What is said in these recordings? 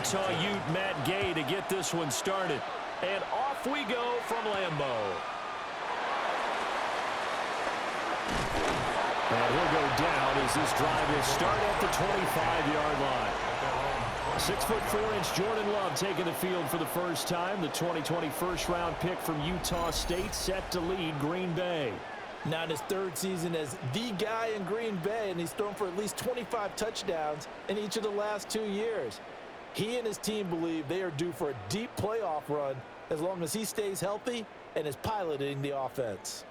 Utah Ute Matt Gay to get this one started. And off we go from Lambeau. And he'll go down as this drive will start at the 25-yard line. 6'4" Jordan Love taking the field for the first time. The 2020 first-round pick from Utah State set to lead Green Bay. Now in his third season as the guy in Green Bay, and he's thrown for at least 25 touchdowns in each of the last 2 years. He and his team believe they are due for a deep playoff run as long as he stays healthy and is piloting the offense.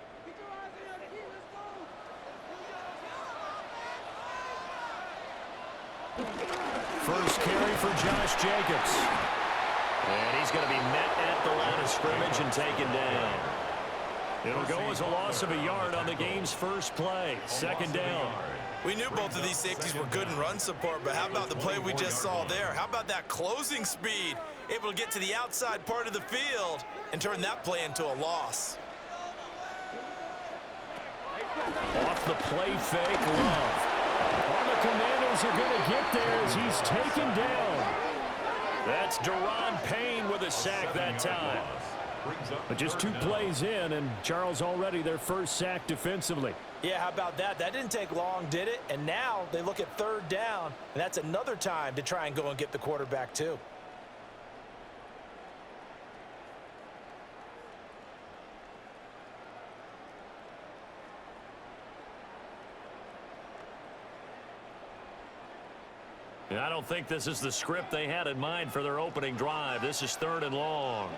First carry for Josh Jacobs. And he's going to be met at the line of scrimmage and taken down. It'll go as a loss of a yard on the game's first play. Second down. We knew both of these safeties were good in run support, but how about the play we just saw there? How about that closing speed? Able to get to the outside part of the field and turn that play into a loss. Off the play fake, Love. And the Commanders are going to get there as he's taken down. That's Deron Payne with a sack that time. But just 2 plays in, and Charles already their first sack defensively. Yeah, how about that? That didn't take long, did it? And now they look at third down, and that's another time to try and go and get the quarterback too. I don't think this is the script they had in mind for their opening drive. This is 3rd and long.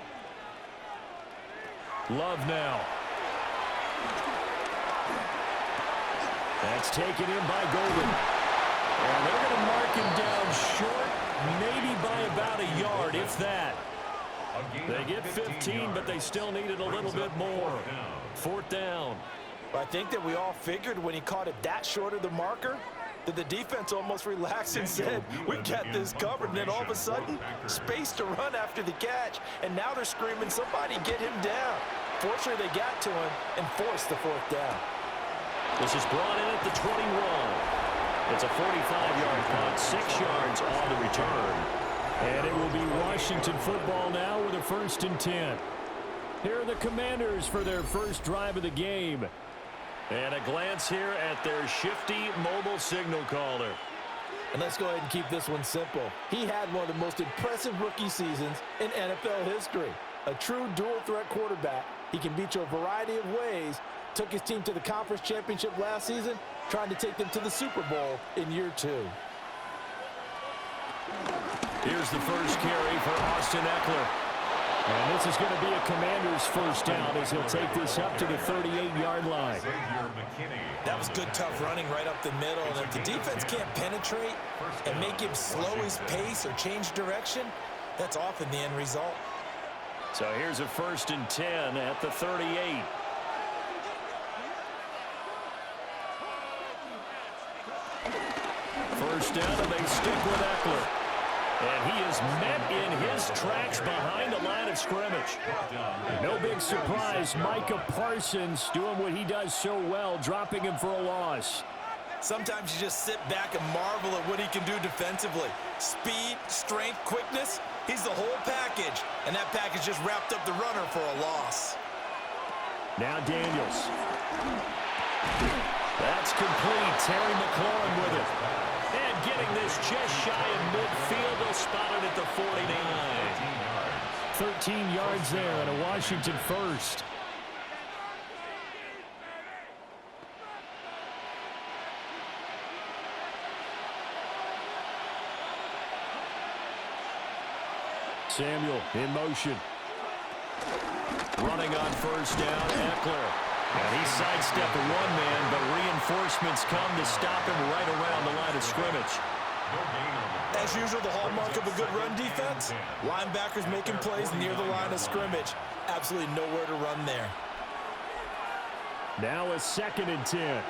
Love now. That's taken in by Golden. And they're going to mark him down short, maybe by about a yard, if that. They get 15, but they still needed a little bit more. 4th down. I think that we all figured when he caught it that short of the marker, that the defense almost relaxed and said, we got this covered. And then all of a sudden, space to run after the catch. And now they're screaming, somebody get him down. Fortunately, they got to him and forced the 4th down. This is brought in at the 21. It's a 45-yard punt, 6 yards on the return. And it will be Washington football now with a 1st and 10. Here are the Commanders for their first drive of the game. And a glance here at their shifty mobile signal caller. And let's go ahead and keep this one simple. He had one of the most impressive rookie seasons in NFL history. A true dual-threat quarterback. He can beat you a variety of ways. Took his team to the conference championship last season, trying to take them to the Super Bowl in year 2. Here's the first carry for Austin Eckler. And this is going to be a Commander's first down as he'll take this up to the 38-yard line. That was good, tough running right up the middle. And if the defense can't penetrate and make him slow his pace or change direction, that's often the end result. So here's a 1st and 10 at the 38. First down, and they stick with Eckler. And he is met in his tracks behind the line of scrimmage. No big surprise, Micah Parsons doing what he does so well, dropping him for a loss. Sometimes you just sit back and marvel at what he can do defensively. Speed, strength, quickness, he's the whole package. And that package just wrapped up the runner for a loss. Now Daniels. That's complete. Terry McLaurin with it. And getting this just shy of midfield, they'll spot it at the 49. 13 yards there and a Washington first. Samuel in motion. Running on first down, Eckler. And he sidestepped the one man, but reinforcements come to stop him right around the line of scrimmage. As usual, the hallmark of a good run defense, linebackers making plays near the line of scrimmage. Absolutely nowhere to run there. Now a 2nd and 10.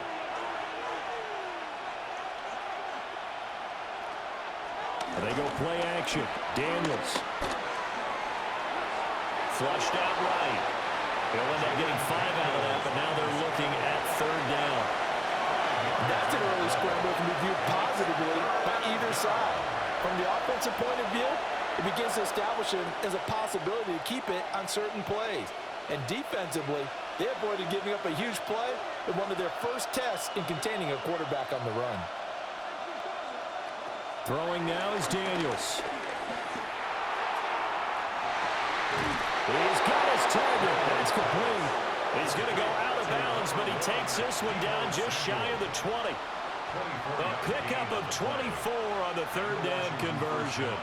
They go play action. Daniels. Flushed out right. They'll end up getting 5 out of that, but now they're looking at 3rd down. That's an early scramble can be viewed positively by either side. From the offensive point of view, it begins to establish him as a possibility to keep it on certain plays. And defensively, they avoided giving up a huge play in one of their first tests in containing a quarterback on the run. Throwing now is Daniels. He's got his target. That's complete. He's going to go out of bounds, but he takes this one down just shy of the 20. A pickup of 24 on the third down conversion.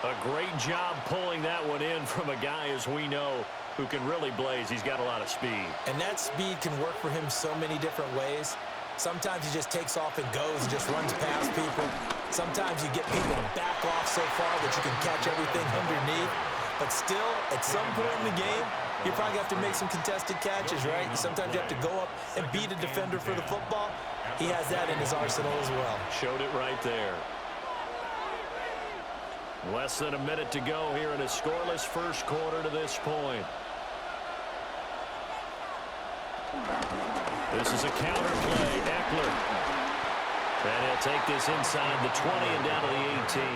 A great job pulling that one in from a guy, as we know, who can really blaze. He's got a lot of speed. And that speed can work for him so many different ways. Sometimes he just takes off and goes and just runs past people. Sometimes you get people to back off so far that you can catch everything underneath. But still, at some point in the game, you probably have to make some contested catches, right? Sometimes you have to go up and beat a defender for the football. He has that in his arsenal as well. Showed it right there. Less than a minute to go here in a scoreless first quarter to this point. This is a counter play. Eckler. And he'll take this inside the 20 and down to the 18.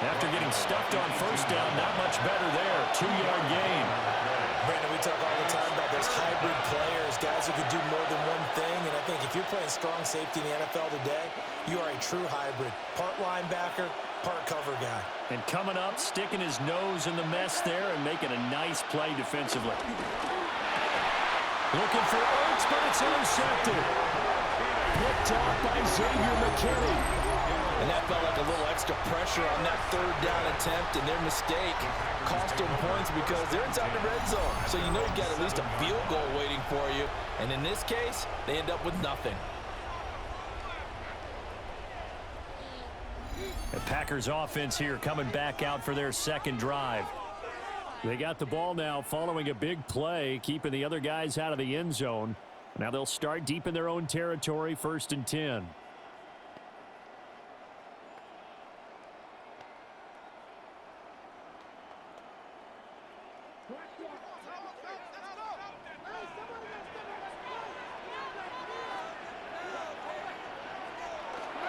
After getting stuffed on first down, not much better there. 2-yard gain. Brandon, we talk all the time about those hybrid players, guys who can do more than one thing. And I think if you're playing strong safety in the NFL today, you are a true hybrid. Part linebacker, part cover guy. And coming up, sticking his nose in the mess there and making a nice play defensively. Looking for Ertz, but it's intercepted. Picked off by Xavier McKinney. And that felt like a little extra pressure on that third down attempt, and their mistake cost them points because they're inside the red zone. So you know you've got at least a field goal waiting for you. And in this case, they end up with nothing. The Packers offense here coming back out for their second drive. They got the ball now following a big play, keeping the other guys out of the end zone. Now they'll start deep in their own territory, 1st and 10.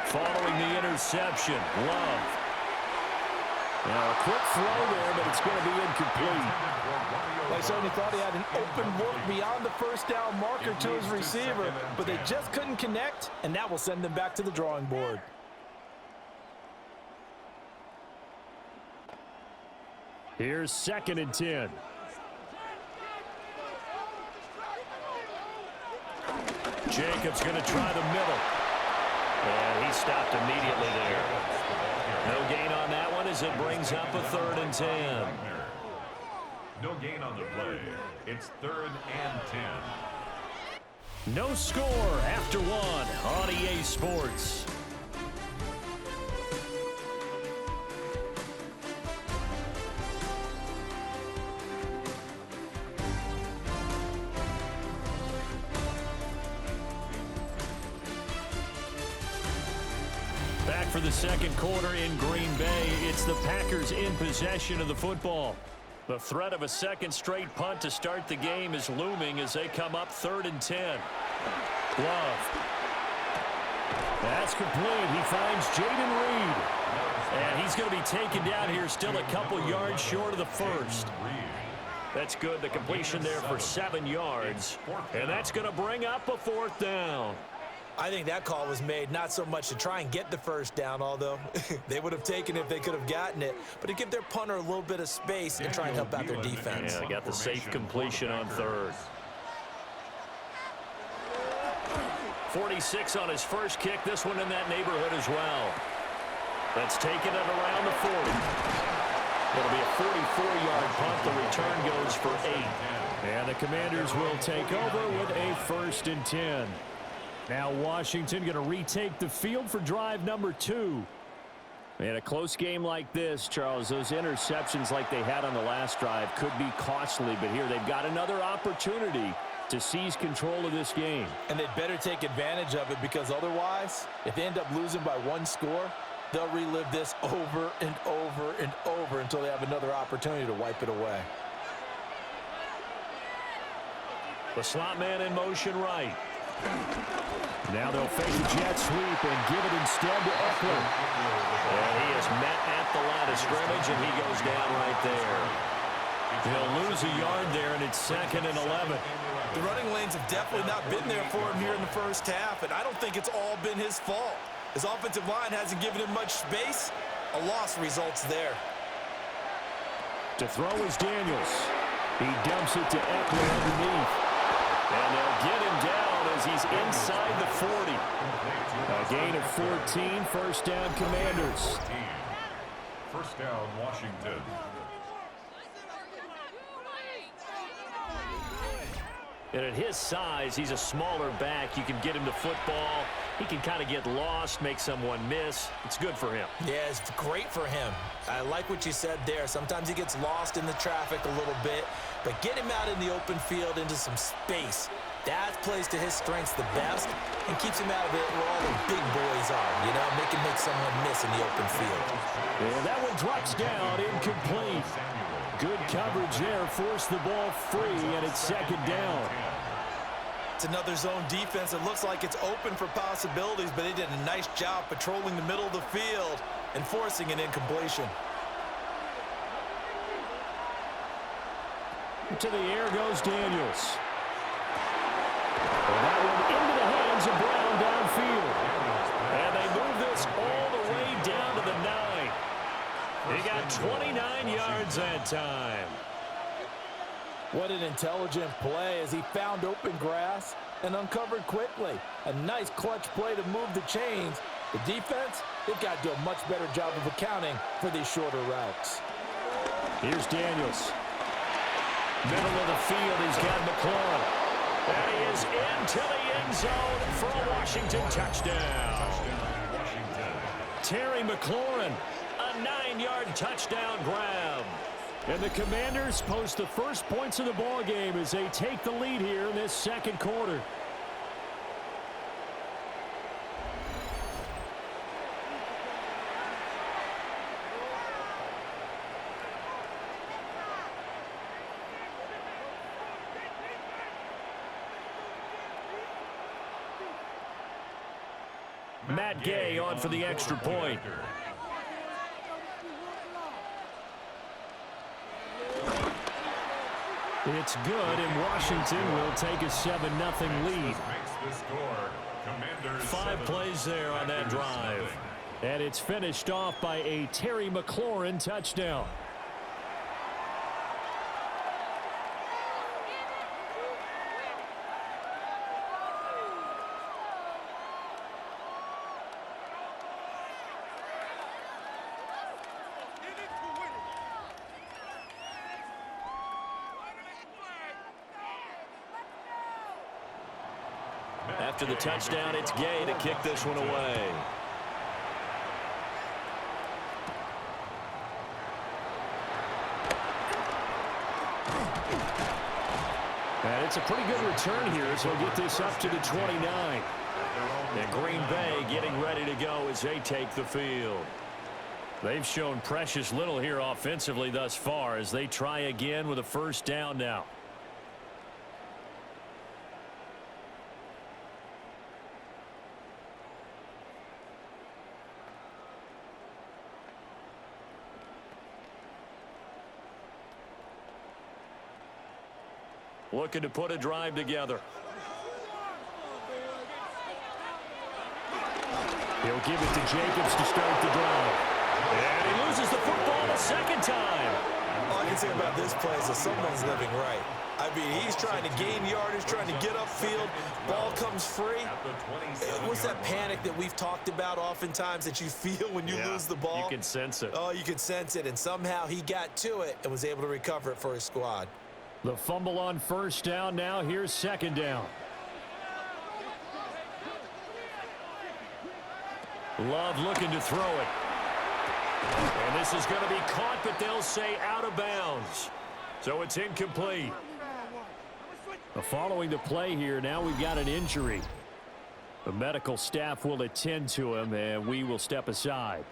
Following the interception, Love. Now a quick throw there, but it's going to be incomplete. They certainly thought he had an open look beyond the first down marker to his receiver, but they just couldn't connect, and that will send them back to the drawing board. Here's 2nd and 10. Jacobs going to try the middle. And he stopped immediately there. No gain on that one as it brings up a 3rd and 10. No gain on the play. It's 3rd and 10. No score after 1 on EA Sports. Back for the second quarter in Green Bay. It's the Packers in possession of the football. The threat of a second straight punt to start the game is looming as they come up 3rd and 10. Love. That's complete. He finds Jaden Reed. And he's going to be taken down here still a couple yards short of the first. That's good. The completion there for 7 yards. And that's going to bring up a 4th down. I think that call was made not so much to try and get the first down, although they would have taken it if they could have gotten it, but to give their punter a little bit of space and try and help out their defense. Yeah, got the safe completion on 3rd. 46 on his first kick. This one in that neighborhood as well. That's taken it around the 40. It'll be a 44-yard punt. The return goes for 8. And the Commanders will take over with a 1st and 10. Now Washington going to retake the field for drive number 2. In a close game like this, Charles, those interceptions like they had on the last drive could be costly, but here they've got another opportunity to seize control of this game. And they'd better take advantage of it, because otherwise, if they end up losing by 1 score, they'll relive this over and over and over until they have another opportunity to wipe it away. The slot man in motion right. Now they'll fake a jet sweep and give it instead to Eckler. And he is met at the line of of scrimmage, and he goes down right there. He'll lose a yard there, and it's 2nd and 11. The running lanes have definitely not been there for him here in the first half, and I don't think it's all been his fault. His offensive line hasn't given him much space. A loss results there. To throw is Daniels. He dumps it to Eckler underneath. And they'll get him down as he's inside the 40. A gain of 14, first down Commanders. First down, Washington. And at his size, he's a smaller back. You can get him to football. He can kind of get lost, make someone miss. It's good for him. Yeah, it's great for him. I like what you said there. Sometimes he gets lost in the traffic a little bit, but get him out in the open field into some space. That plays to his strengths the best and keeps him out of it where all the big boys are, you know, make someone miss in the open field. And that one drops down, incomplete. Good coverage there, forced the ball free, and it's 2nd down. It's another zone defense. It looks like it's open for possibilities, but they did a nice job patrolling the middle of the field and forcing an incompletion. To the air goes Daniels. And that one into the hands of Brown downfield. And they move this all the way down to the 9. He got 29 yards that time. What an intelligent play as he found open grass and uncovered quickly. A nice clutch play to move the chains. The defense, they've got to do a much better job of accounting for these shorter routes. Here's Daniels. Middle of the field, he's got McLaurin. And he is into the end zone for a Washington touchdown. Terry McLaurin, a 9-yard touchdown grab. And the Commanders post the first points of the ball game as they take the lead here in this second quarter. Matt Gay on for the extra point. It's good, and Washington will take a 7-0 lead. 5 plays there on that drive. And it's finished off by a Terry McLaurin touchdown. After the touchdown, it's Gay to kick this one away. And it's a pretty good return here, so we'll get this up to the 29. And Green Bay getting ready to go as they take the field. They've shown precious little here offensively thus far as they try again with a first down now. Looking to put a drive together. He'll give it to Jacobs to start the drive. And he loses the football a second time. All I can say about this play is that someone's living right. I mean, he's trying to gain yardage, trying to get upfield. Ball comes free. What's that panic that we've talked about oftentimes that you feel when you lose the ball? You can sense it. Oh, you can sense it, and somehow he got to it and was able to recover it for his squad. The fumble on first down now. Here's second down. Love looking to throw it. And this is going to be caught, but they'll say out of bounds. So it's incomplete. Following the play here, now we've got an injury. The medical staff will attend to him, and we will step aside.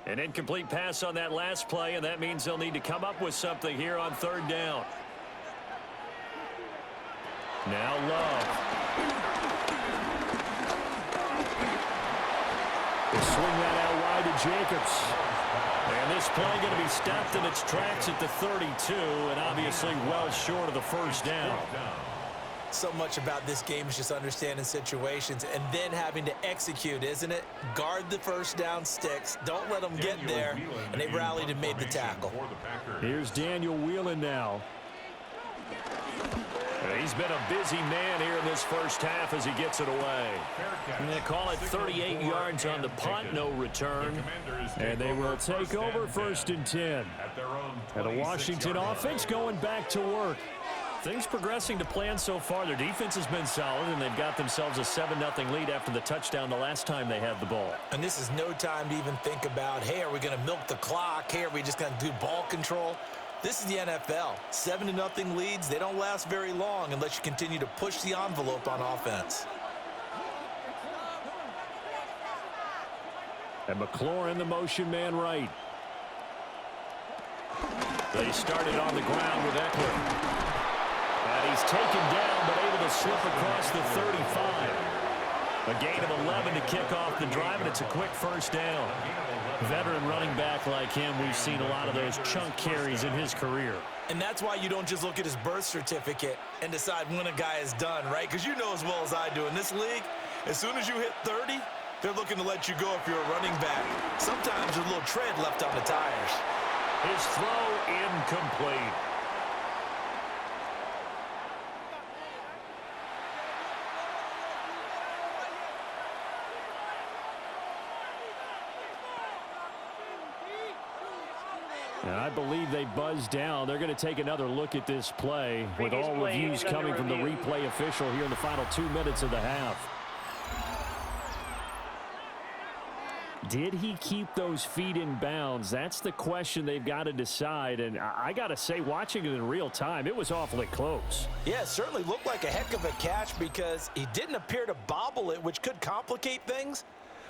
An incomplete pass on that last play, and that means they'll need to come up with something here on third down. Now Love. They swing that out wide to Jacobs. And this play going to be stopped in its tracks at the 32, and obviously well short of the first down. So much about this game is just understanding situations and then having to execute, isn't it? Guard the first down sticks. Don't let them get there. And they rallied and made the tackle. Here's Daniel Whelan now. He's been a busy man here in this first half as he gets it away. And they call it 38 yards on the punt, no return. And they will take over 1st and 10. And a Washington offense going back to work. Things progressing to plan so far. Their defense has been solid, and they've got themselves a 7-0 lead after the touchdown the last time they had the ball. And this is no time to even think about, hey, are we going to milk the clock? Hey, are we just going to do ball control? This is the NFL. 7-0 leads, they don't last very long unless you continue to push the envelope on offense. And McLaurin, the motion man right. They started on the ground with Eckler. And he's taken down, but able to slip across the 35. A gain of 11 to kick off the drive, and it's a quick first down. Veteran running back like him, we've seen a lot of those chunk carries in his career. And that's why you don't just look at his birth certificate and decide when a guy is done, right? Because you know as well as I do, in this league, as soon as you hit 30, they're looking to let you go if you're a running back. Sometimes there's a little tread left on the tires. His throw incomplete. And I believe they buzzed down. They're going to take another look at this play with all reviews coming from the replay official here in the final 2 minutes of the half. Did he keep those feet in bounds? That's the question they've got to decide. And I got to say, watching it in real time, it was awfully close. Yeah, it certainly looked like a heck of a catch because he didn't appear to bobble it, which could complicate things.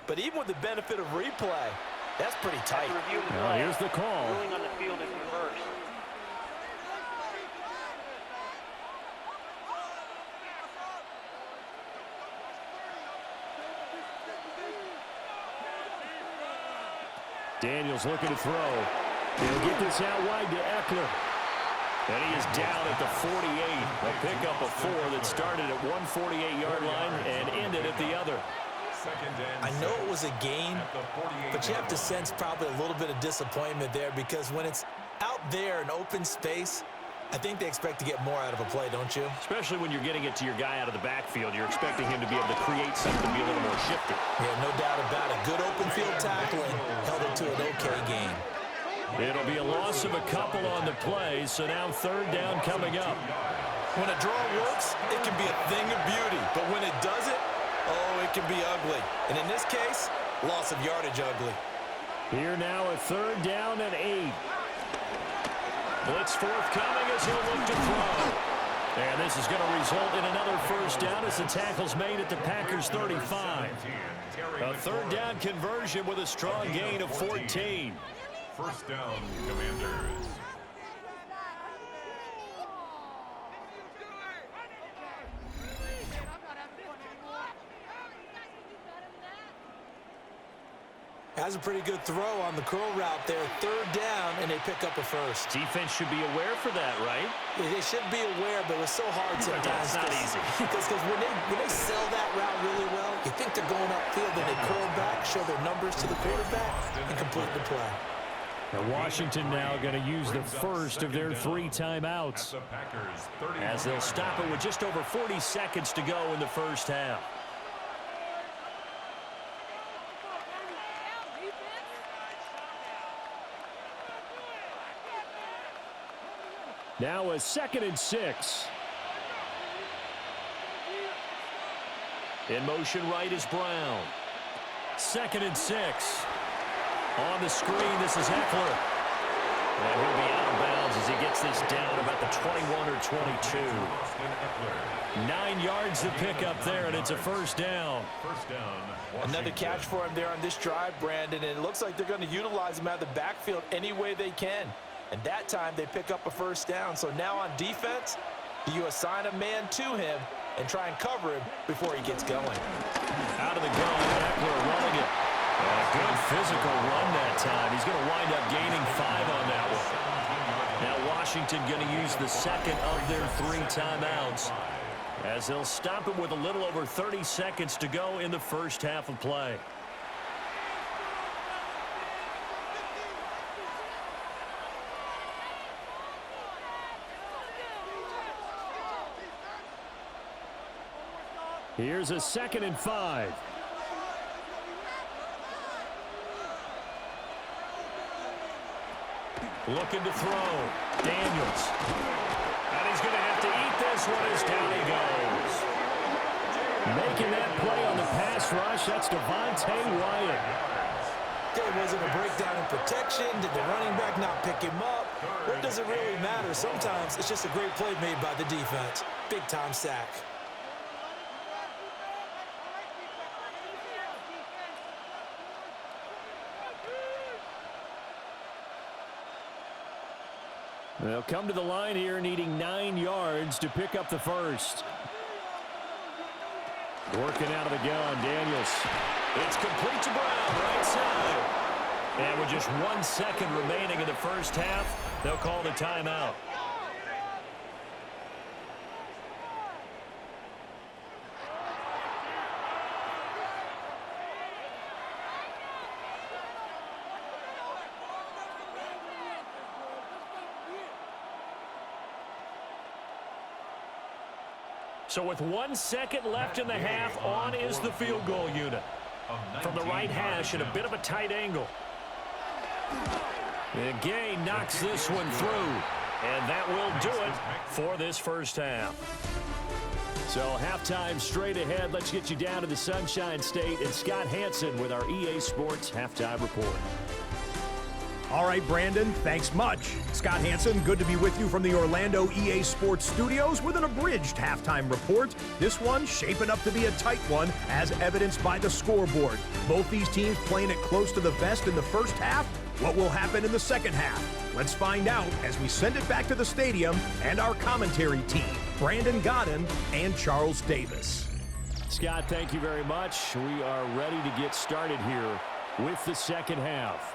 But even with the benefit of replay, that's pretty tight. Well, here's the call. Ruling on the field is reversed. Daniels looking to throw. He'll get this out wide to Eckler. And he is down at the 48. A pickup of 4 that started at 148-yard line and ended at the other. I know it was a gain, but you have to sense probably a little bit of disappointment there because when it's out there in open space, I think they expect to get more out of a play, don't you? Especially when you're getting it to your guy out of the backfield. You're expecting him to be able to create something, be a little more shifty. Yeah, no doubt about it. Good open field tackling held it to an okay game. It'll be a loss of a couple on the play, so now third down coming up. When a draw works, it can be a thing of beauty, but when it doesn't, oh, it can be ugly. And in this case, loss of yardage ugly. Here now a third down and 8. Blitz forthcoming as he'll look to throw. And this is going to result in another first down as the tackle's made at the Packers 35. A third down conversion with a strong gain of 14. First down, Commanders. Has a pretty good throw on the curl route there. Third down, and they pick up a first. Defense should be aware for that, right? Yeah, they should be aware, but it's so hard sometimes. It's not easy. Because when they sell that route really well, you think they're going upfield, and they curl back, show their numbers to the quarterback, and complete the play. Now Washington now going to use the first of their 3 timeouts as they'll stop it with just over 40 seconds to go in the first half. Now a 2nd and 6. In motion right is Brown. 2nd and 6. On the screen, this is Eckler. And he'll be out of bounds as he gets this down about the 21 or 22. 9 yards to pick up there, and it's a first down. Another catch for him there on this drive, Brandon, and it looks like they're going to utilize him out of the backfield any way they can. And that time they pick up a first down. So now on defense, do you assign a man to him and try and cover him before he gets going? Out of the gun, Eckler running it. A good physical run that time. He's going to wind up gaining 5 on that one. Now Washington going to use the second of their 3 timeouts, as they'll stop it with a little over 30 seconds to go in the first half of play. Here's a 2nd and 5. Looking to throw. Daniels. And he's going to have to eat this one as down he goes. Making that play on the pass rush, that's Devontae Wyatt. Was it a breakdown in protection? Did the running back not pick him up? What does it really matter? Sometimes it's just a great play made by the defense. Big-time sack. They'll come to the line here needing 9 yards to pick up the first. Working out of the gun, Daniels. It's complete to Brown, right side. And with just 1 second remaining in the first half, they'll call the timeout. So with 1 second left in the half, on is the field goal unit. From the right hash at a bit of a tight angle. And Gay knocks this one through. And that will do it for this first half. So halftime straight ahead. Let's get you down to the Sunshine State and Scott Hansen with our EA Sports Halftime Report. All right, Brandon, thanks much. Scott Hansen, good to be with you from the Orlando EA Sports Studios with an abridged halftime report. This one shaping up to be a tight one, as evidenced by the scoreboard. Both these teams playing it close to the vest in the first half. What will happen in the second half? Let's find out as we send it back to the stadium and our commentary team, Brandon Godden and Charles Davis. Scott, thank you very much. We are ready to get started here with the second half.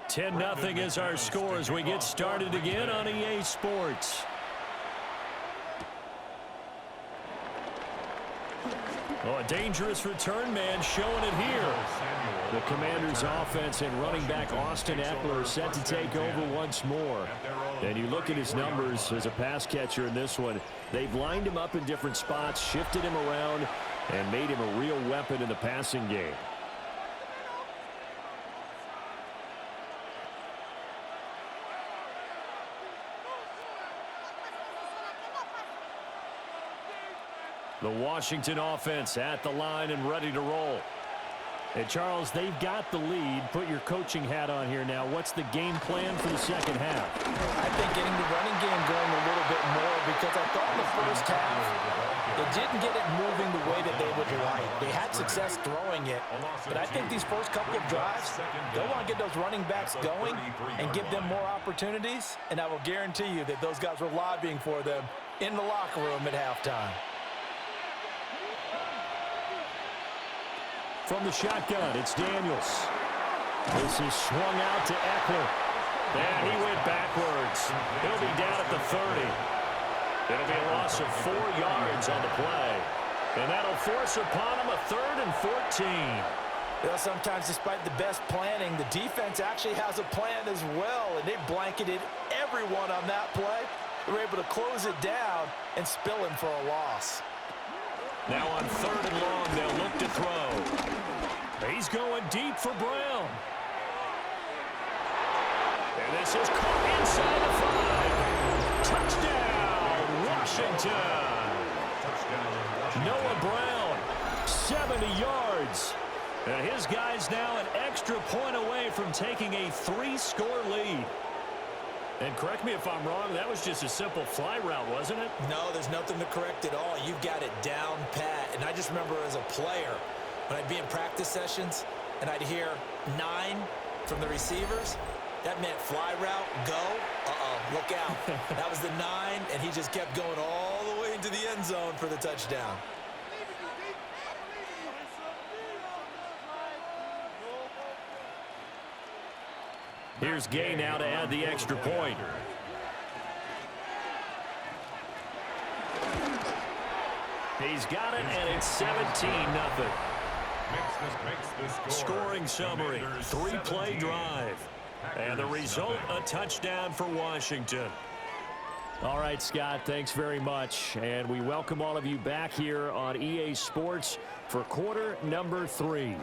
$10-0 is our score as we get started again on EA Sports. Oh, a dangerous return man showing it here. The Commanders' offense and running back Austin Eckler are set to take over once more. And you look at his numbers as a pass catcher in this one. They've lined him up in different spots, shifted him around, and made him a real weapon in the passing game. The Washington offense at the line and ready to roll. And Charles, they've got the lead. Put your coaching hat on here now. What's the game plan for the second half? I think getting the running game going a little bit more, because I thought in the first half they didn't get it moving the way that they would like. They had success throwing it, but I think these first couple of drives, they'll want to get those running backs going and give them more opportunities, and I will guarantee you that those guys were lobbying for them in the locker room at halftime. From the shotgun, it's Daniels. This is swung out to Eckler. And he went backwards. He'll be down at the 30. It'll be a loss of 4 yards on the play. And that'll force upon him a 3rd and 14. Well, sometimes despite the best planning, the defense actually has a plan as well, and they blanketed everyone on that play. They were able to close it down and spill him for a loss. Now on 3rd and long, they'll look to throw. He's going deep for Brown. this is caught inside the 5. Touchdown, Washington. Noah Brown, 70 yards. His guy's now an extra point away from taking a 3-score lead. And correct me if I'm wrong, that was just a simple fly route, wasn't it? No, there's nothing to correct at all. You've got it down pat. And I just remember as a player, when I'd be in practice sessions and I'd hear 9 from the receivers, that meant fly route, go, look out. That was the 9, and he just kept going all the way into the end zone for the touchdown. Here's Gay now to add the extra point. He's got it, and it's 17-0. Scoring summary, 3-play drive. And the result, a touchdown for Washington. All right, Scott, thanks very much. And we welcome all of you back here on EA Sports for quarter number 3.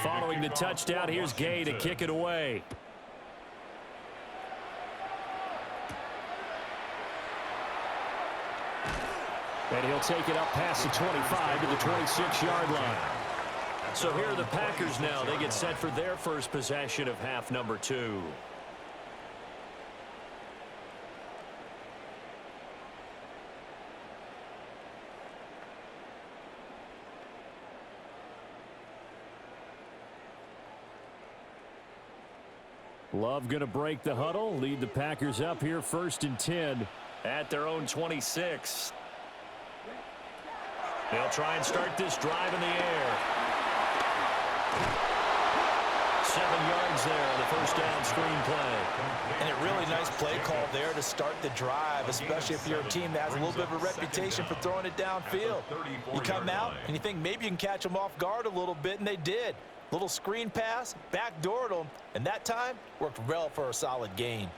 Following the touchdown, here's Gay to kick it away. And he'll take it up past the 25 to the 26-yard line. So here are the Packers now. They get set for their first possession of half number 2. Love going to break the huddle, lead the Packers up here 1st and 10 at their own 26. They'll try and start this drive in the air. 7 yards there on the first down screen play. And a really nice play call there to start the drive, especially if you're a team that has a little bit of a reputation for throwing it downfield. You come out and you think maybe you can catch them off guard a little bit, and they did. Little screen pass, backdoored them, and that time worked well for a solid gain.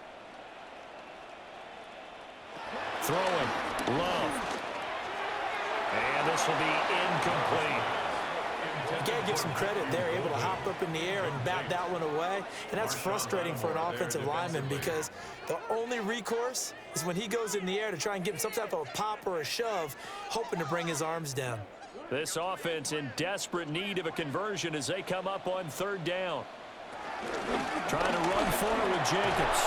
Throwing, Love. And this will be incomplete. You got to give some credit there, able to hop up in the air and bat that one away. And that's frustrating for an offensive lineman because the only recourse is when he goes in the air to try and get some type of a pop or a shove, hoping to bring his arms down. This offense in desperate need of a conversion as they come up on 3rd down. Trying to run for it with Jacobs.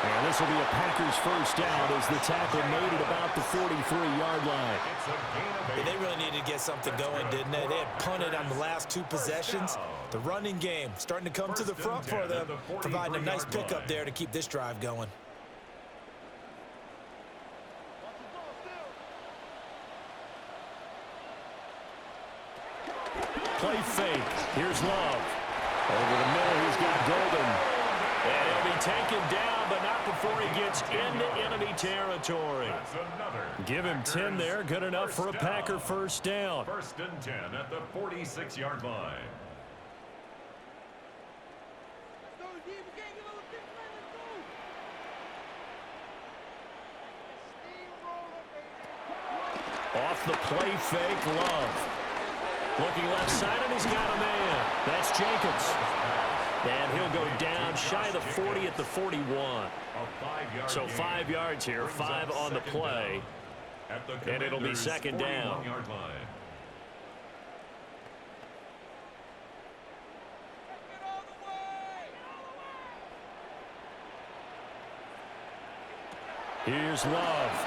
And this will be a Packers first down as the tackle made at about the 43-yard line. They really needed to get something going, didn't they? They had punted on the last 2 possessions. The running game starting to come to the front for them, providing a nice pickup there to keep this drive going. Play fake. Here's Love. Over the middle, he's got Golden. And he'll be taken down, but not before he gets into enemy territory. Give him 10 there. Good enough for a Packer first down. 1st and 10 at the 46-yard line. Off the play fake, Love. Looking left side, and he's got a man. That's Jacobs. And he'll go down shy of the 40 at the 41. So 5 yards here, 5 on the play. And it'll be 2nd down. Here's Love.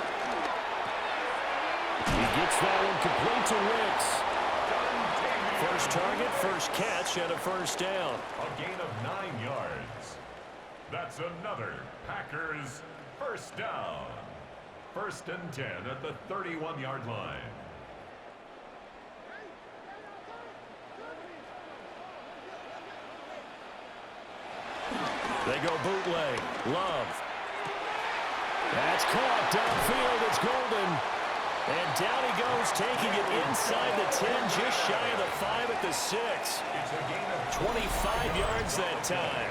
He gets that one complete to Wicks. First target, first catch, and a first down. A gain of 9 yards. That's another Packers first down. 1st and 10 at the 31-yard line. They go bootleg. Love. That's caught downfield. It's Golden. And down he goes, taking it inside the 10, just shy of the 5 at the 6. 25 yards that time.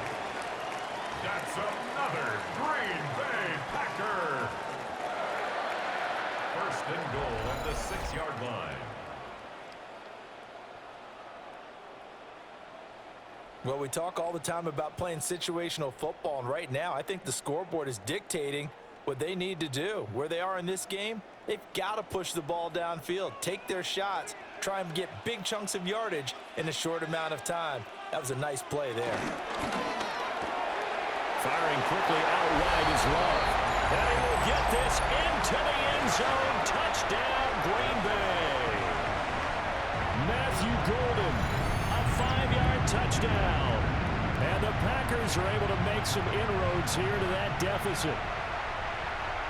That's another another Green Bay Packer. First and goal at the 6-yard line. Well, we talk all the time about playing situational football, and right now I think the scoreboard is dictating what they need to do. Where they are in this game, they've got to push the ball downfield, take their shots, try and get big chunks of yardage in a short amount of time. That was a nice play there. Firing quickly out wide is Love. And he will get this into the end zone. Touchdown, Green Bay. Matthew Golden, a 5-yard touchdown. And the Packers are able to make some inroads here to that deficit.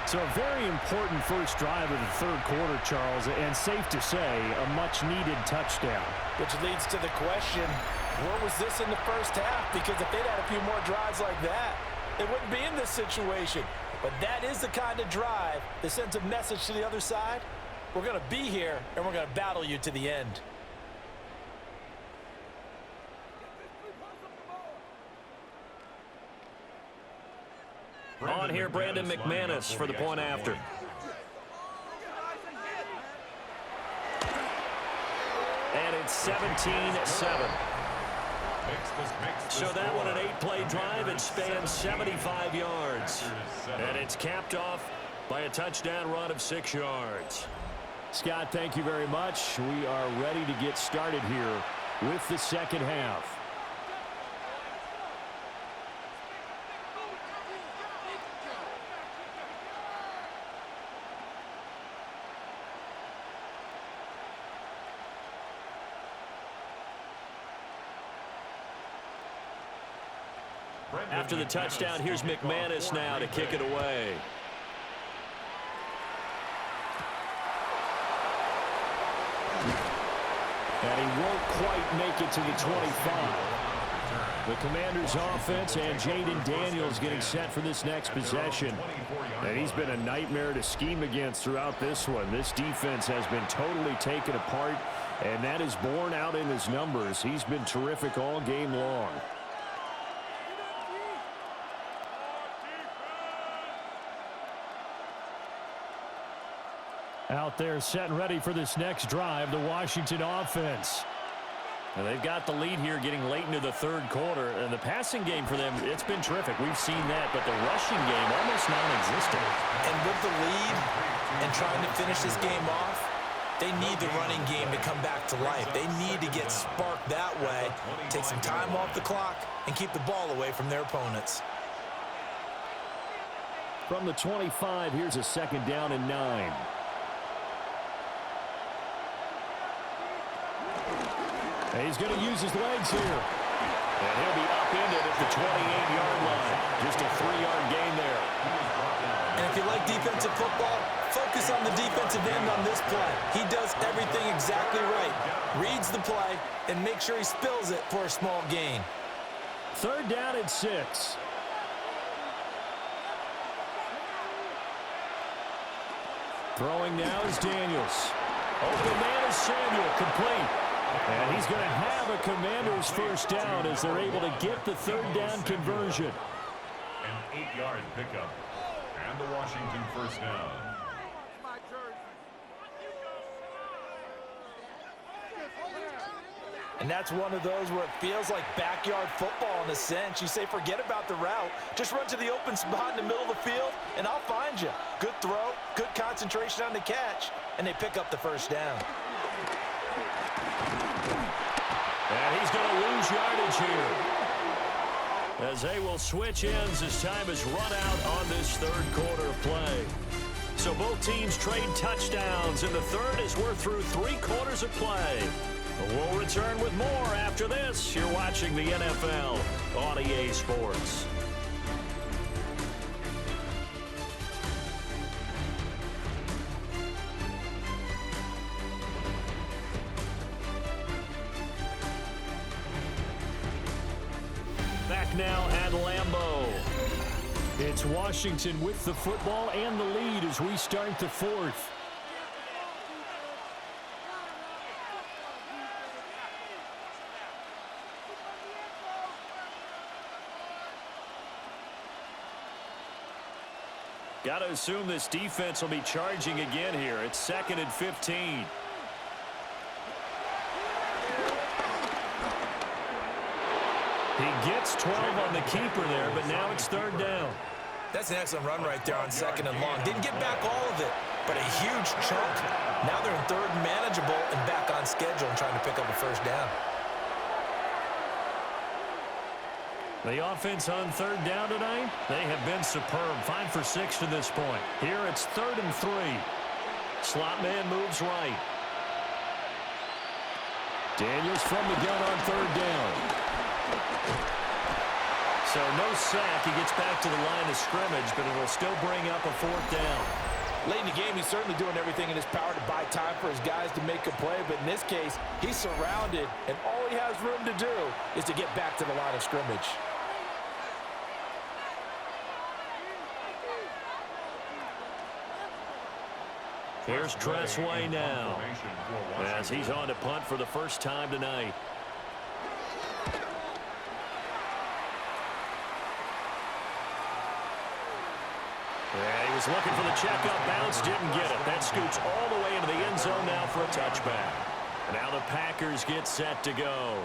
So a very important first drive of the third quarter, Charles, and safe to say, a much-needed touchdown. Which leads to the question, where was this in the first half? Because if they'd had a few more drives like that, they wouldn't be in this situation. But that is the kind of drive that sends a message to the other side. We're going to be here, and we're going to battle you to the end. On here, Brandon McManus for the point after. And it's 17-7. So that one an 8-play drive. It spans 75 yards. And it's capped off by a touchdown run of 6 yards. Scott, thank you very much. We are ready to get started here with the second half. After the touchdown, here's McManus now to kick it away. And he won't quite make it to the 25. The Commanders' offense and Jaden Daniels getting set for this next possession. And he's been a nightmare to scheme against throughout this one. This defense has been totally taken apart, and that is borne out in his numbers. He's been terrific all game long. Out there set and ready for this next drive, the Washington offense. And they've got the lead here getting late into the third quarter. And the passing game for them, it's been terrific. We've seen that, but the rushing game almost non-existent. And with the lead and trying to finish this game off, they need the running game to come back to life. They need to get sparked that way, take some time off the clock, and keep the ball away from their opponents. From the 25, here's a second down and 9. And he's going to use his legs here. And he'll be upended at the 28-yard line. Just a 3-yard gain there. And if you like defensive football, focus on the defensive end on this play. He does everything exactly right. Reads the play and makes sure he spills it for a small gain. Third down and 6. Throwing now is Daniels. Open man is Samuel, complete. And he's going to have a Commander's first down as they're able to get the third down conversion. An 8-yard pickup. And the Washington first down. And that's one of those where it feels like backyard football in a sense. You say forget about the route. Just run to the open spot in the middle of the field, and I'll find you. Good throw, good concentration on the catch, and they pick up the first down. And he's going to lose yardage here, as they will switch ends as time is run out on this third quarter of play. So both teams trade touchdowns in the third as we're through 3 quarters of play. We'll return with more after this. You're watching the NFL on EA Sports. Back now at Lambeau. It's Washington with the football and the lead as we start the fourth. Got to assume this defense will be charging again here. It's 2nd and 15. He gets 12 on the keeper there, but now it's 3rd down. That's an excellent run right there on 2nd and long. Didn't get back all of it, but a huge chunk. Now they're in 3rd and manageable and back on schedule and trying to pick up a 1st down. The offense on 3rd down tonight, they have been superb. 5 for 6 to this point. Here it's 3rd and 3. Slot man moves right. Daniels from the gun on 3rd down. So no sack. He gets back to the line of scrimmage, but it'll still bring up a 4th down. Late in the game, he's certainly doing everything in his power to buy time for his guys to make a play, but in this case, he's surrounded, and all he has room to do is to get back to the line of scrimmage. Here's Tressway now, as he's on to punt for the first time tonight. Yeah, he was looking for the checkup bounce, didn't get it. That scoots all the way into the end zone now for a touchback. And now the Packers get set to go.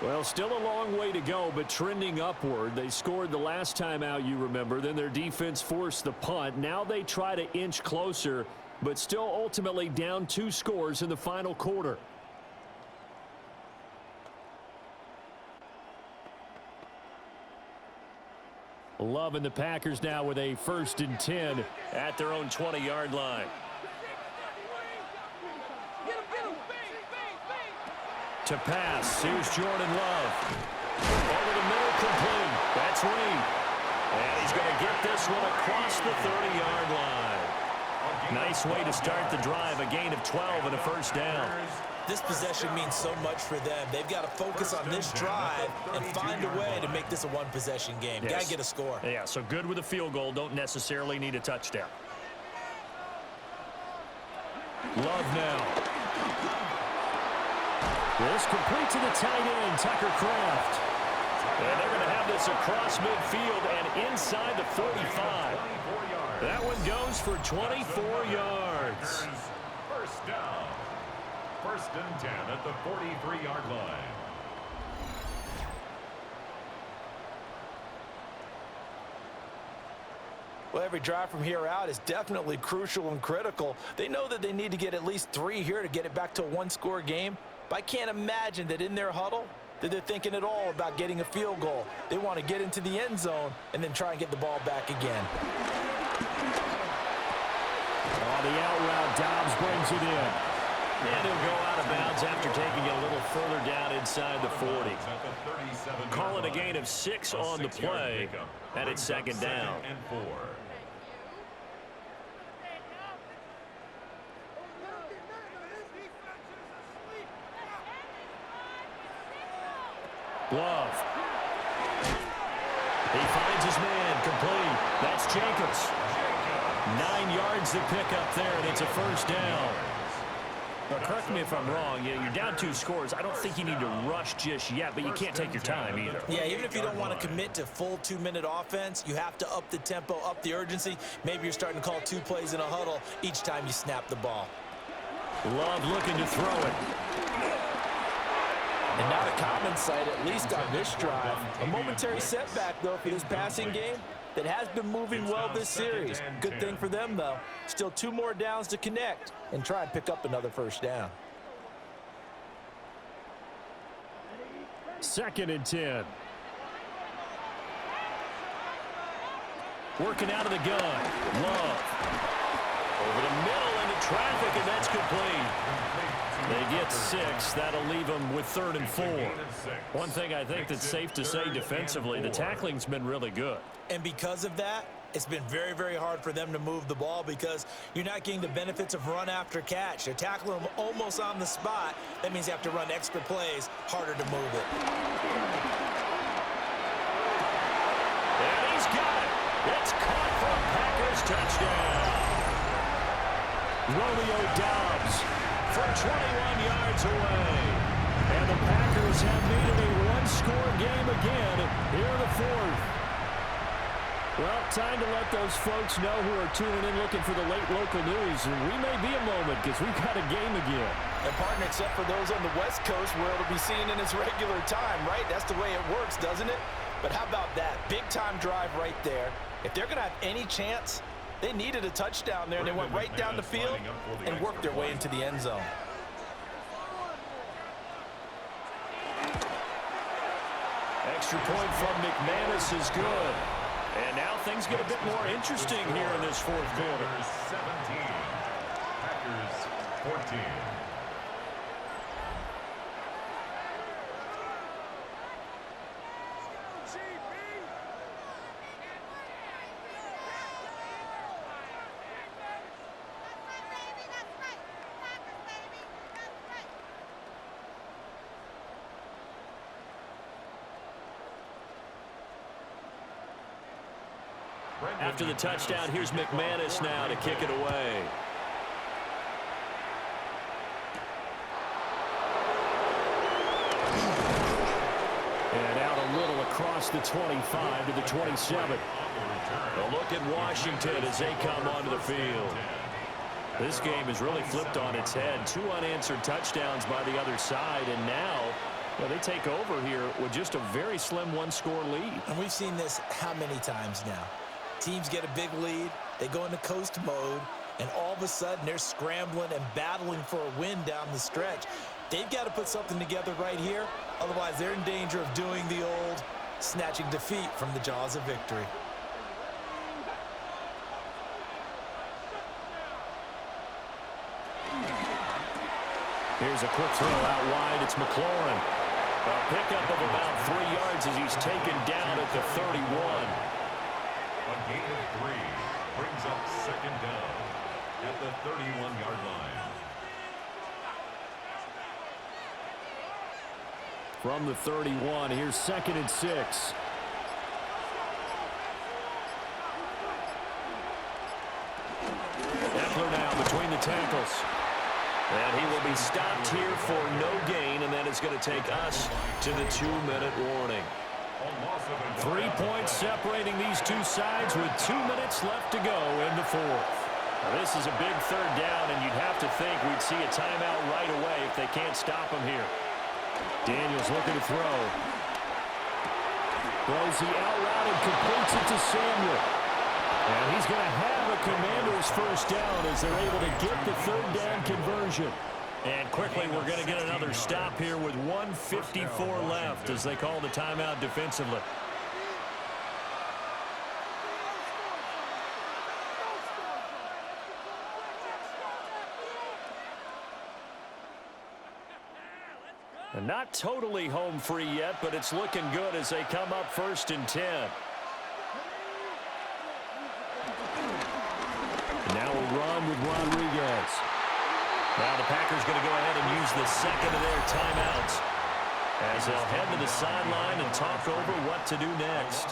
Well, still a long way to go, but trending upward. They scored the last time out, you remember. Then their defense forced the punt. Now they try to inch closer, but still ultimately down 2 scores in the final quarter. Love and the Packers now with a 1st and 10 at their own 20-yard line. To pass, here's Jordan Love. Over the middle, complete. That's Reed. And he's going to get this one across the 30-yard line. Nice way to start the drive, a gain of 12 and a 1st down. This possession means so much for them. They've got to focus on this drive and find a way to make this a one-possession game. Yes. Got to get a score. Yeah, so good with a field goal. Don't necessarily need a touchdown. Love now. This complete to the tight end, Tucker Kraft. And they're going to have this across midfield and inside the 45. That one goes for 24 yards. 1st down. 1st and 10 at the 43-yard line. Well, every drive from here out is definitely crucial and critical. They know that they need to get at least 3 here to get it back to a 1-score game. But I can't imagine that in their huddle that they're thinking at all about getting a field goal. They want to get into the end zone and then try and get the ball back again. On the out route, Dobbs brings it in. And he'll go out of bounds after taking it a little further down inside the 40. Call it a gain of 6 on the play, and it's 2nd down. Love. He finds his man, complete. That's Jacobs. 9 yards to pick up there, and it's a 1st down. Now, correct me if I'm wrong. You're down 2 scores. I don't think you need to rush just yet, but you can't take your time either. Yeah, even if you don't want to commit to full 2-minute offense, you have to up the tempo, up the urgency. Maybe you're starting to call 2 plays in a huddle each time you snap the ball. Love looking to throw it. And not a common sight, at least on this drive. A momentary setback, though, for this passing game that has been moving well this series. Good thing for them, though. Still 2 more downs to connect and try and pick up another 1st down. 2nd and 10. Working out of the gun. Love. Over the middle into traffic, and that's complete. They get 6. That'll leave them with 3rd and 4. One thing I think that's safe to say defensively, the tackling's been really good. And because of that, it's been very, very hard for them to move the ball because you're not getting the benefits of run after catch. They're tackling them almost on the spot. That means you have to run extra plays, harder to move it. And he's got it. It's caught for a Packers touchdown. Romeo Dobbs from 21 yards away. And the Packers have made it a 1-score game again here in the 4th. Well, time to let those folks know who are tuning in looking for the late local news. And we may be a moment because we've got a game again. And partner, except for those on the West Coast where it'll be seen in its regular time, right? That's the way it works, doesn't it? But how about that? Big-time drive right there. If they're going to have any chance, they needed a touchdown there, and they went right down the field and worked their way into the end zone. Extra point from McManus is good. And now things get a bit more interesting here in this fourth quarter. 17, Packers 14. After the touchdown, here's McManus now to kick it away. And out a little across the 25 to the 27. A look at Washington as they come onto the field. This game has really flipped on its head. 2 unanswered touchdowns by the other side, and now they take over here with just a very slim one-score lead. And we've seen this how many times now? Teams get a big lead, they go into coast mode, and all of a sudden they're scrambling and battling for a win down the stretch. They've got to put something together right here, otherwise they're in danger of doing the old snatching defeat from the jaws of victory. Here's a quick throw out wide. It's McLaurin. A pickup of about 3 yards as he's taken down at the 31. A gain of 3 brings up second down at the 31-yard line. From the 31, here's 2nd and 6. Eckler now between the tackles. And he will be stopped here for no gain, and then it's going to take us to the 2-minute warning. 3 points separating these two sides with 2 minutes left to go in the fourth. Now, this is a big third down, and you'd have to think we'd see a timeout right away if they can't stop him here. Daniels looking to throw. Throws the out route and completes it to Samuel. And he's going to have a Commander's first down as they're able to get the third down conversion. And quickly, we're going to get another stop here with 1:54 left as they call the timeout defensively. And not totally home free yet, but it's looking good as they come up 1st and 10. And now a run with Rodriguez. Now the Packers going to go ahead and use the second of their timeouts as they'll head to the sideline and talk over what to do next.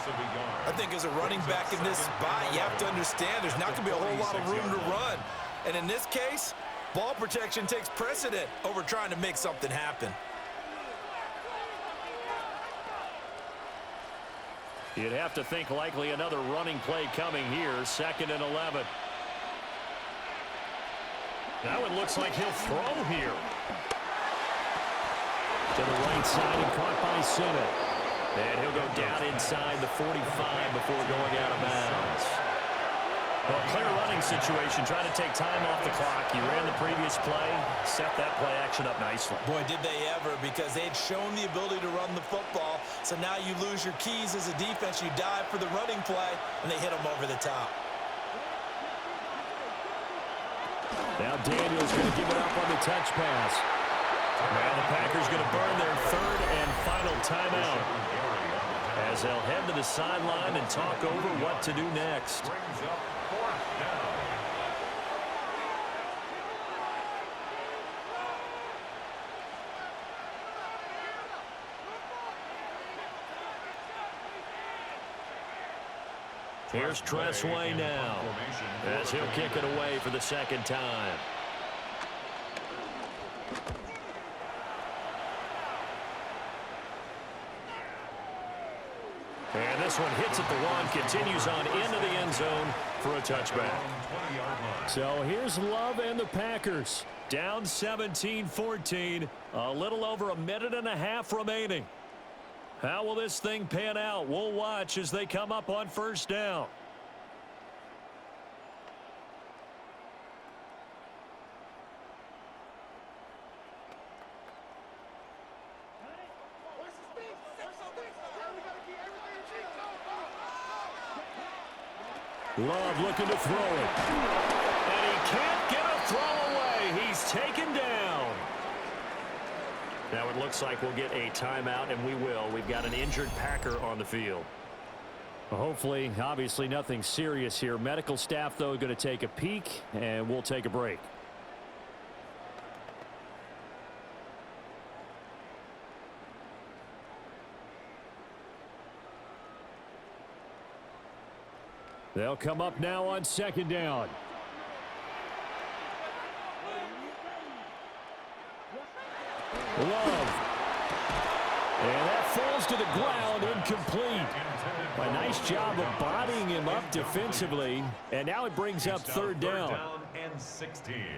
I think as a running back in this spot, you have to understand there's not going to be a whole lot of room to run. And in this case, ball protection takes precedent over trying to make something happen. You'd have to think likely another running play coming here, 2nd and 11. Now it looks like he'll throw here. To the right side and caught by Simmons. And he'll go down inside the 45 before going out of bounds. Well, clear running situation, trying to take time off the clock. He ran the previous play, set that play action up nicely. Boy, did they ever, because they had shown the ability to run the football. So now you lose your keys as a defense. You dive for the running play, and they hit them over the top. Now Daniels going to give it up on the touch pass. Now the Packers going to burn their 3rd and final timeout as they'll head to the sideline and talk over what to do next. Brings up 4th down. Here's Tressway now as he'll kick it away for the 2nd time. And this one hits at the one, continues on into the end zone for a touchback. So here's Love and the Packers. Down 17-14, a little over a minute and a half remaining. How will this thing pan out? We'll watch as they come up on first down. Love looking to throw it. And he can't get a throw away. He's taken down. Now it looks like we'll get a timeout, and we will. We've got an injured Packer on the field. Well, hopefully, obviously nothing serious here. Medical staff, though, going to take a peek, and we'll take a break. They'll come up now on second down. Love. And that falls to the ground, incomplete. A nice job of bodying him up defensively. And now it brings up third down.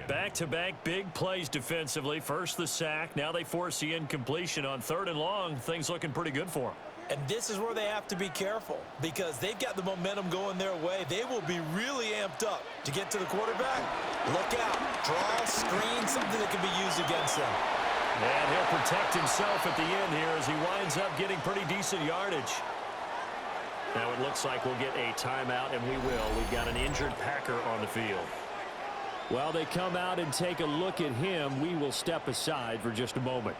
Back-to-back big plays defensively. First the sack. Now they force the incompletion on third and long. Things looking pretty good for them. And this is where they have to be careful because they've got the momentum going their way. They will be really amped up to get to the quarterback. Look out. Draw, screen, something that can be used against them. And he'll protect himself at the end here as he winds up getting pretty decent yardage. Now it looks like we'll get a timeout, and we will. We've got an injured Packer on the field. While they come out and take a look at him, we will step aside for just a moment.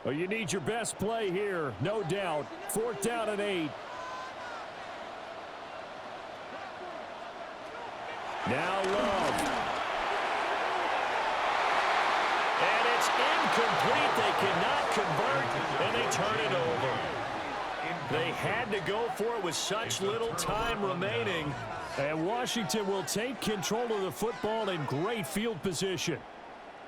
Well, you need your best play here, no doubt. Fourth down and 8. Now Love. And it's incomplete. They cannot convert, and they turn it over. They had to go for it with such little time remaining. And Washington will take control of the football in great field position.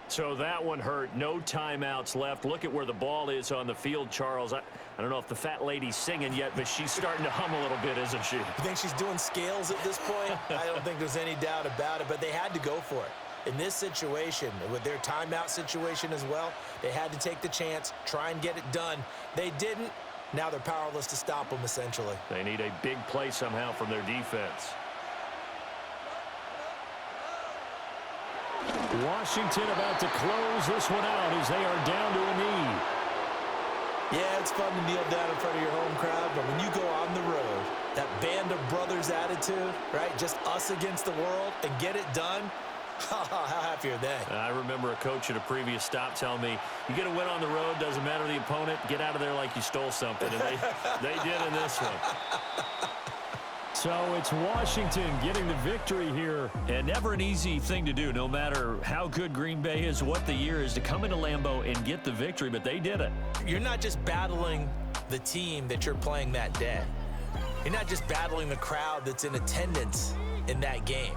So that one hurt. No timeouts left. Look at where the ball is on the field, Charles. I don't know if the fat lady's singing yet, but she's starting to hum a little bit, isn't she? You think she's doing scales at this point? I don't think there's any doubt about it, but they had to go for it. In this situation, with their timeout situation as well, they had to take the chance, try and get it done. They didn't. Now they're powerless to stop them, essentially. They need a big play somehow from their defense. Washington about to close this one out as they are down to a knee. Yeah, it's fun to kneel down in front of your home crowd, but when you go on the road, that band of brothers attitude, right, just us against the world, and get it done, how happy are they? I remember a coach at a previous stop telling me, you get a win on the road, doesn't matter the opponent, get out of there like you stole something, and they did in this one. So it's Washington getting the victory here. And never an easy thing to do, no matter how good Green Bay is, what the year is, to come into Lambeau and get the victory, but they did it. You're not just battling the team that you're playing that day. You're not just battling the crowd that's in attendance in that game.